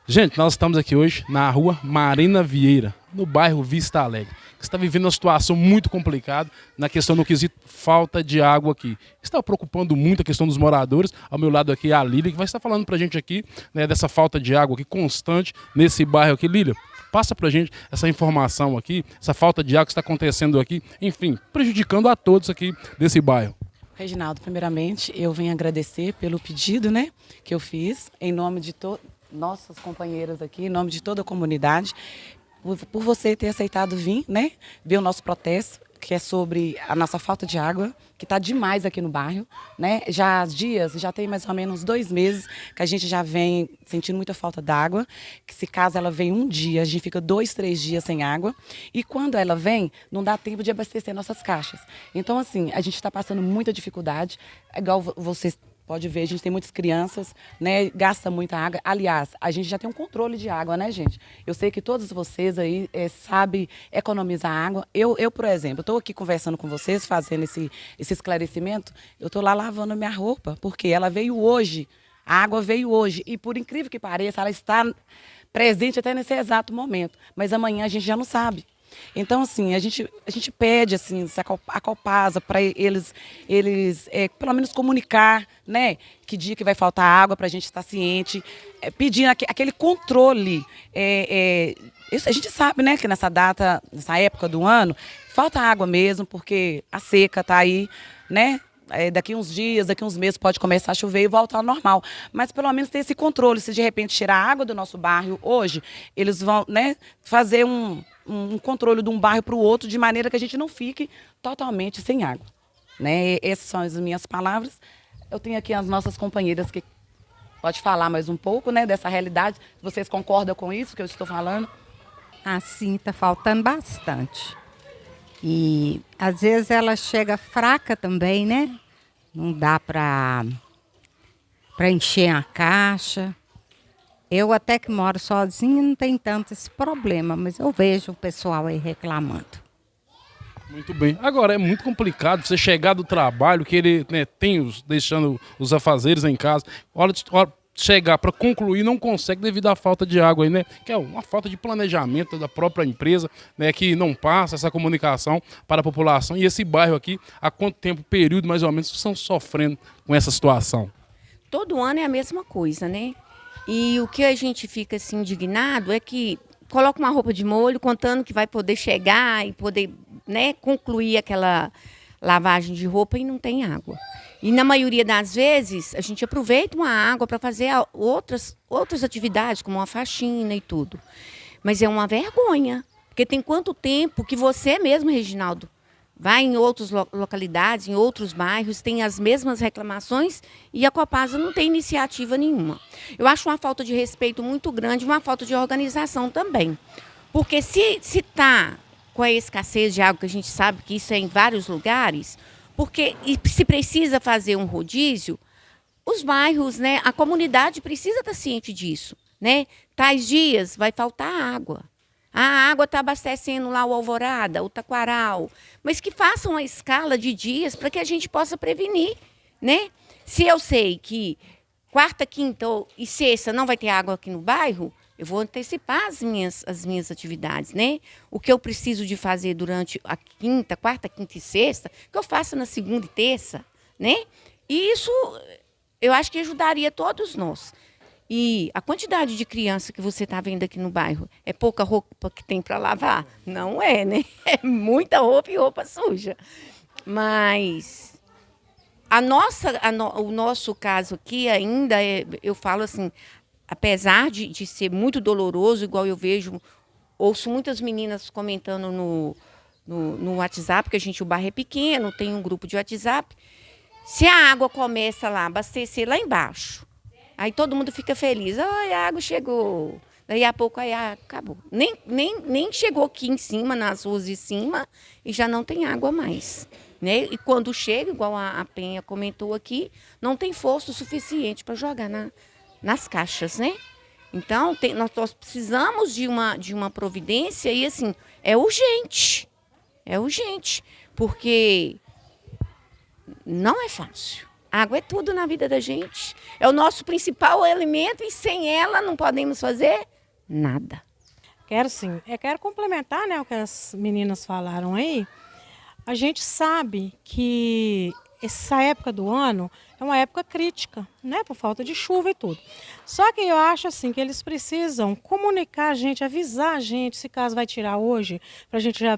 Gente, nós estamos aqui hoje na rua Marina Vieira, no bairro Vista Alegre. Você está vivendo uma situação muito complicada na questão do quesito falta de água aqui. Está preocupando muito a questão dos moradores. Ao meu lado aqui é a Lília, que vai estar falando para a gente aqui, né, dessa falta de água aqui constante nesse bairro aqui. Lília, passa para a gente essa informação aqui, essa falta de água que está acontecendo aqui, enfim, prejudicando a todos aqui desse bairro. Reginaldo, primeiramente, eu venho agradecer pelo pedido, né, que eu fiz, em nome de nossas companheiras aqui, em nome de toda a comunidade, por você ter aceitado vir, né, ver o nosso protesto, que é sobre a nossa falta de água, que está demais aqui no bairro, né? Já tem mais ou menos 2 meses que a gente já vem sentindo muita falta d'água, que se caso ela vem um dia, a gente fica 2, 3 dias sem água, e quando ela vem, não dá tempo de abastecer nossas caixas. Então, assim, a gente está passando muita dificuldade, igual vocês pode ver, a gente tem muitas crianças, né? Gasta muita água. Aliás, a gente já tem um controle de água, né, gente? Eu sei que todos vocês aí sabem economizar água. Eu, por exemplo, estou aqui conversando com vocês, fazendo esse esclarecimento. Eu estou lá lavando minha roupa, porque ela veio hoje. A água veio hoje. E, por incrível que pareça, ela está presente até nesse exato momento. Mas amanhã a gente já não sabe. Então, assim, a gente pede, assim, a Copasa para eles pelo menos comunicar, né, que dia que vai faltar água para a gente estar ciente, pedindo aquele controle. A gente sabe, né, que nessa data, nessa época do ano, falta água mesmo, porque a seca está aí, né? Daqui uns dias, daqui uns meses pode começar a chover e voltar ao normal. Mas pelo menos ter esse controle. Se de repente tirar a água do nosso bairro hoje, eles vão, né, fazer um controle de um bairro para o outro, de maneira que a gente não fique totalmente sem água. Né? Essas são as minhas palavras. Eu tenho aqui as nossas companheiras que pode falar mais um pouco, né, dessa realidade. Vocês concordam com isso que eu estou falando? Assim, está faltando bastante. E às vezes ela chega fraca também, né? Não dá para encher a caixa. Eu até que moro sozinha não tem tanto esse problema, mas eu vejo o pessoal aí reclamando. Muito bem. Agora, é muito complicado você chegar do trabalho, que ele, né, deixando os afazeres em casa, hora chegar para concluir, não consegue devido à falta de água aí, né? Que é uma falta de planejamento da própria empresa, né? Que não passa essa comunicação para a população. E esse bairro aqui, há quanto tempo, período mais ou menos, estão sofrendo com essa situação? Todo ano é a mesma coisa, né? E o que a gente fica assim indignado é que coloca uma roupa de molho contando que vai poder chegar e poder, né, concluir aquela lavagem de roupa e não tem água. E na maioria das vezes a gente aproveita uma água para fazer outras atividades, como uma faxina e tudo. Mas é uma vergonha, porque tem quanto tempo que você mesmo, Reginaldo, vai em outras localidades, em outros bairros, tem as mesmas reclamações e a Copasa não tem iniciativa nenhuma. Eu acho uma falta de respeito muito grande, uma falta de organização também. Porque se está com a escassez de água, que a gente sabe que isso é em vários lugares, e se precisa fazer um rodízio, os bairros, né, a comunidade precisa estar ciente disso. Né? Tais dias vai faltar água. A água está abastecendo lá o Alvorada, o Taquaral, mas que façam uma escala de dias para que a gente possa prevenir. Né? Se eu sei que quarta, quinta e sexta não vai ter água aqui no bairro, eu vou antecipar as minhas atividades, né? O que eu preciso de fazer durante a quarta, quinta e sexta, que eu faço na segunda e terça, né? E isso eu acho que ajudaria todos nós. E a quantidade de criança que você está vendo aqui no bairro, é pouca roupa que tem para lavar? Não é, né? É muita roupa e roupa suja. Mas o nosso caso aqui ainda, eu falo assim, apesar de ser muito doloroso, igual eu ouço muitas meninas comentando no WhatsApp, que o bairro é pequeno, tem um grupo de WhatsApp. Se a água começa lá, abastecer lá embaixo, aí todo mundo fica feliz. Ai, a água chegou. Daí a pouco aí acabou. Nem chegou aqui em cima, nas ruas de cima, e já não tem água mais. Né? E quando chega, igual a Penha comentou aqui, não tem força suficiente para jogar nas caixas, né? Então, nós precisamos de uma providência e, assim, é urgente, porque não é fácil. A água é tudo na vida da gente. É o nosso principal alimento e sem ela não podemos fazer nada. Quero sim. Eu quero complementar, né, o que as meninas falaram aí. A gente sabe que essa época do ano é uma época crítica, né, por falta de chuva e tudo. Só que eu acho assim que eles precisam comunicar a gente, avisar a gente se caso vai tirar hoje, para a gente já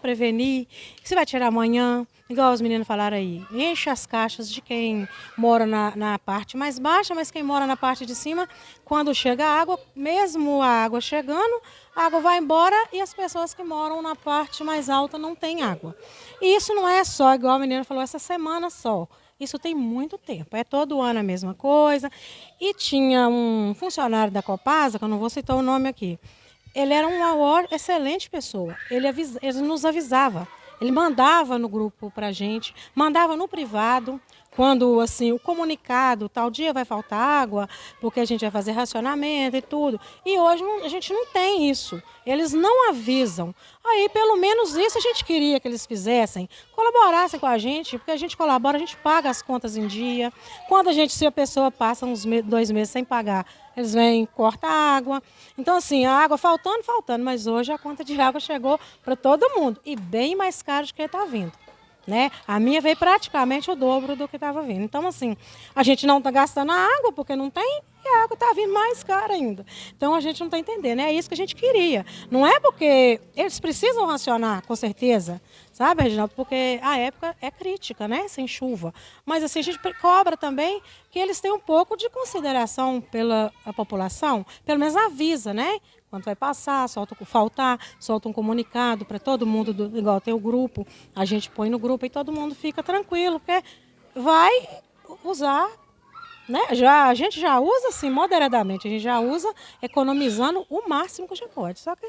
prevenir, se vai tirar amanhã, igual os meninos falaram aí. Enche as caixas de quem mora na parte mais baixa, mas quem mora na parte de cima, quando chega a água, mesmo a água chegando, a água vai embora e as pessoas que moram na parte mais alta não têm água. E isso não é só, igual a menina falou, essa semana só. Isso tem muito tempo, é todo ano a mesma coisa. E tinha um funcionário da Copasa, que eu não vou citar o nome aqui, ele era uma excelente pessoa, ele nos avisava, ele mandava no grupo para a gente, mandava no privado, quando assim, o comunicado, tal dia vai faltar água, porque a gente vai fazer racionamento e tudo. E hoje a gente não tem isso. Eles não avisam. Aí, pelo menos isso a gente queria que eles fizessem, colaborassem com a gente, porque a gente colabora, a gente paga as contas em dia. Quando se a pessoa passa uns 2 meses sem pagar, eles vêm, cortam a água. Então, assim, a água faltando, mas hoje a conta de água chegou para todo mundo. E bem mais caro do que está vindo. Né? A minha veio praticamente o dobro do que estava vindo. Então, assim, a gente não está gastando a água porque não tem e a água está vindo mais cara ainda. Então, a gente não está entendendo. É isso que a gente queria. Não é porque eles precisam racionar, com certeza, sabe, Reginaldo? Porque a época é crítica, né? Sem chuva. Mas, assim, a gente cobra também que eles tenham um pouco de consideração pela população. Pelo menos avisa, né? Quando vai passar, solta um comunicado para todo mundo, igual tem o grupo, a gente põe no grupo e todo mundo fica tranquilo, porque vai usar, né? A gente já usa assim, moderadamente, a gente já usa economizando o máximo que já pode. Só que,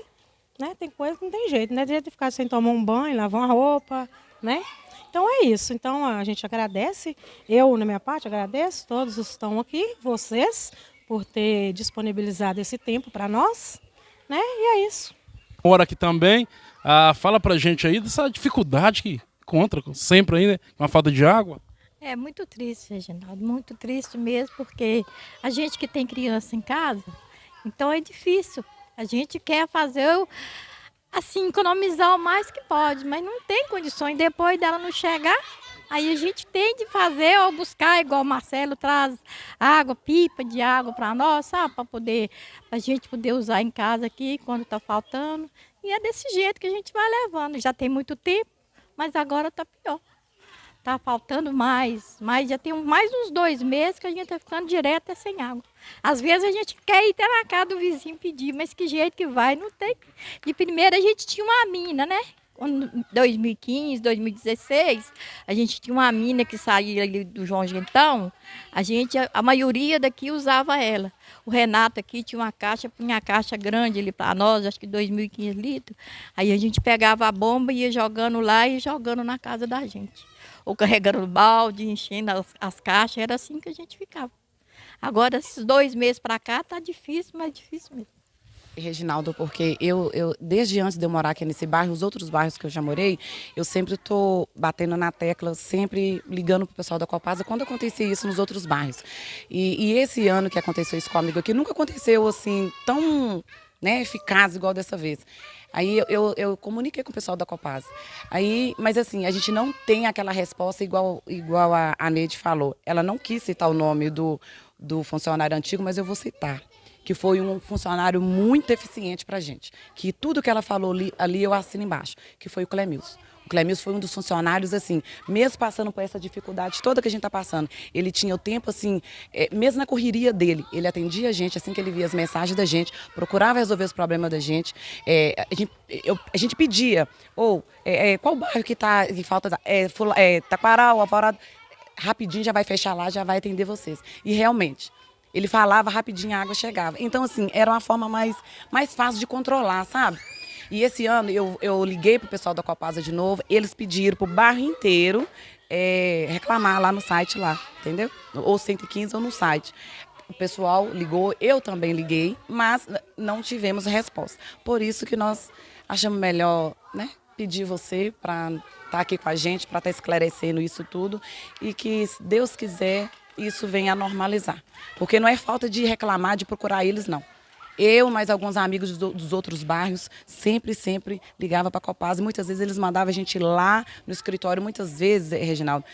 né, tem coisa que não tem jeito, né? Tem jeito de ficar sem tomar um banho, lavar uma roupa, né? Então é isso. Então a gente agradece, eu na minha parte agradeço, todos estão aqui, vocês, por ter disponibilizado esse tempo para nós. Né? E é isso. Mora aqui também, fala pra gente aí dessa dificuldade que encontra sempre aí, né? Com a falta de água. É muito triste, Reginaldo, muito triste mesmo, porque a gente que tem criança em casa, então é difícil. A gente quer fazer, assim, economizar o mais que pode, mas não tem condições. Depois dela não chegar, aí a gente tem de fazer ou buscar, igual o Marcelo traz água, pipa de água para nós, sabe? Para a gente poder usar em casa aqui quando está faltando. E é desse jeito que a gente vai levando. Já tem muito tempo, mas agora está pior. Está faltando mais, já tem mais uns 2 meses que a gente está ficando direto sem água. Às vezes a gente quer ir até na casa do vizinho pedir, mas que jeito que vai, não tem. De primeira a gente tinha uma mina, né? Em 2015, 2016, a gente tinha uma mina que saía ali do João Gentão, a maioria daqui usava ela. O Renato aqui tinha uma caixa, punha a caixa grande ali para nós, acho que 2.500 litros. Aí a gente pegava a bomba e ia jogando lá e jogando na casa da gente. Ou carregando o balde, enchendo as caixas, era assim que a gente ficava. Agora, esses 2 meses para cá, tá difícil, mas difícil mesmo. Reginaldo, porque eu, desde antes de eu morar aqui nesse bairro, os outros bairros que eu já morei, eu sempre estou batendo na tecla, sempre ligando para o pessoal da Copasa quando acontecia isso nos outros bairros. E esse ano que aconteceu isso comigo aqui, nunca aconteceu assim, tão, né, eficaz igual dessa vez. Aí eu comuniquei com o pessoal da Copasa. Mas assim, a gente não tem aquela resposta igual a Neide falou. Ela não quis citar o nome do funcionário antigo, mas eu vou citar. Que foi um funcionário muito eficiente para a gente. Que tudo que ela falou ali eu assino embaixo, que foi o Clemilson. O Clemilson foi um dos funcionários, assim, mesmo passando por essa dificuldade toda que a gente está passando, ele tinha o tempo, assim, mesmo na correria dele, ele atendia a gente, assim que ele via as mensagens da gente, procurava resolver os problemas da gente. A gente pedia, qual bairro que falta, Taquaral, Alvorada, rapidinho já vai fechar lá, já vai atender vocês. E realmente, ele falava, rapidinho a água chegava. Então, assim, era uma forma mais fácil de controlar, sabe? E esse ano eu liguei pro pessoal da Copasa de novo, eles pediram pro bairro inteiro reclamar lá no site lá, entendeu? Ou 115 ou no site. O pessoal ligou, eu também liguei, mas não tivemos resposta. Por isso que nós achamos melhor, né, pedir você para estar aqui com a gente, para estar esclarecendo isso tudo e que, se Deus quiser, isso venha a normalizar. Porque não é falta de reclamar, de procurar eles, não. Eu, mais alguns amigos dos outros bairros, sempre ligava para a Copasa. Muitas vezes eles mandavam a gente ir lá no escritório. Muitas vezes, Reginaldo,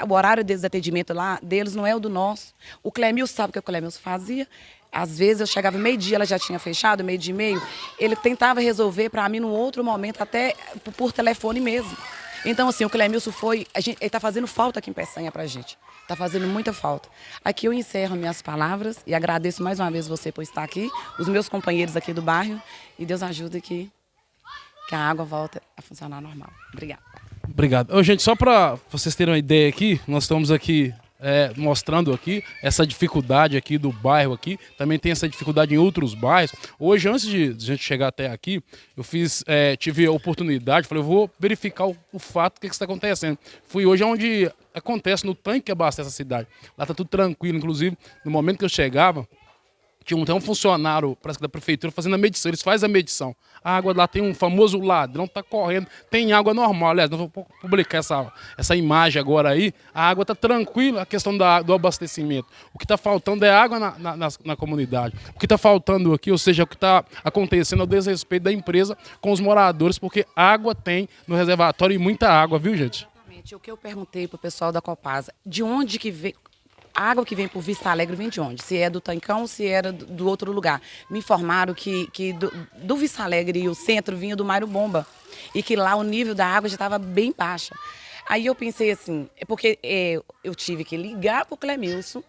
o horário deles de atendimento lá, deles não é o do nosso. O Clemilson sabe o que o Clemilson fazia. Às vezes eu chegava meio-dia, ela já tinha fechado, meio-dia e meio. Ele tentava resolver para mim num outro momento, até por telefone mesmo. Então, assim, o Clemilson ele está fazendo falta aqui em Peçanha para a gente. Está fazendo muita falta. Aqui eu encerro minhas palavras e agradeço mais uma vez você por estar aqui, os meus companheiros aqui do bairro, e Deus ajude que a água volte a funcionar normal. Obrigada. Obrigado. Ô, gente, só para vocês terem uma ideia aqui, nós estamos aqui mostrando aqui essa dificuldade aqui do bairro aqui, também tem essa dificuldade em outros bairros. Hoje, antes de a gente chegar até aqui, eu tive a oportunidade, falei, eu vou verificar o fato, o que está acontecendo. Fui hoje onde acontece, no tanque que abastece a cidade. Lá está tudo tranquilo, inclusive, no momento que eu chegava, tinha um funcionário, parece que da prefeitura, fazendo a medição. Eles fazem a medição. A água lá tem um famoso ladrão, está correndo. Tem água normal. Aliás, não vou publicar essa imagem agora aí. A água está tranquila, a questão do abastecimento. O que está faltando é água na comunidade. O que está faltando aqui, ou seja, o que está acontecendo é o desrespeito da empresa com os moradores, porque água tem no reservatório e muita água, viu, gente? Exatamente. O que eu perguntei para o pessoal da Copasa, de onde que veio... A água que vem por Vista Alegre vem de onde? Se é do Tancão, se era do outro lugar. Me informaram que do Vista Alegre e o centro vinha do Mário Bomba. E que lá o nível da água já estava bem baixa. Aí eu pensei assim, porque eu tive que ligar para o Clemilson.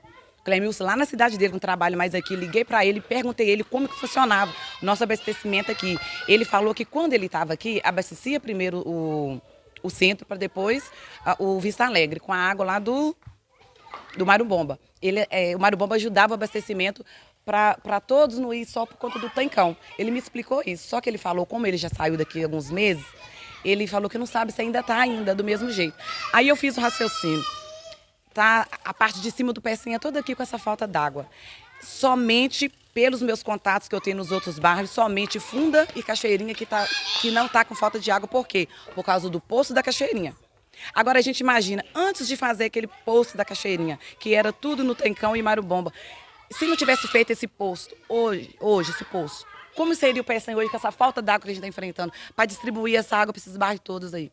Clemilson, lá na cidade dele, com trabalho mais aqui, liguei para ele e perguntei a ele como que funcionava o nosso abastecimento aqui. Ele falou que quando ele estava aqui, abastecia primeiro o centro para depois o Vista Alegre, com a água lá do Mário Bomba. O Mário Bomba ajudava o abastecimento para todos, não ir só por conta do Tancão. Ele me explicou isso, só que ele falou, como ele já saiu daqui há alguns meses, ele falou que não sabe se ainda está do mesmo jeito. Aí eu fiz o raciocínio. Tá a parte de cima do Peçanha toda aqui com essa falta d'água. Somente pelos meus contatos que eu tenho nos outros bairros, somente Funda e Cachoeirinha que não está com falta de água. Por quê? Por causa do poço da Cachoeirinha. Agora a gente imagina, antes de fazer aquele poço da Cachoeirinha, que era tudo no Tancão e Mário Bomba, se não tivesse feito esse poço, hoje esse poço, como seria o Peçanha hoje com essa falta d'água que a gente está enfrentando, para distribuir essa água para esses bairros todos aí?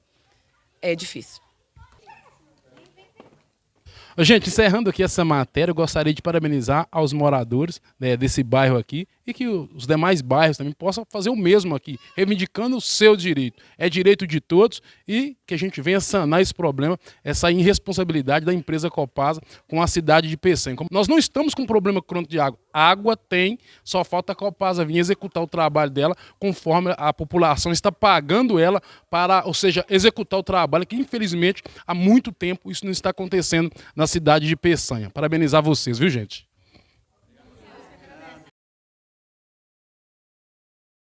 É difícil. Gente, encerrando aqui essa matéria, eu gostaria de parabenizar aos moradores, né, desse bairro aqui e que os demais bairros também possam fazer o mesmo aqui, reivindicando o seu direito. É direito de todos e que a gente venha sanar esse problema, essa irresponsabilidade da empresa Copasa com a cidade de Peçanha. Nós não estamos com problema crônico de água. A água tem, só falta a Copasa vir executar o trabalho dela conforme a população está pagando ela para, ou seja, executar o trabalho que infelizmente há muito tempo isso não está acontecendo na cidade de Peçanha. Parabenizar vocês, viu, gente?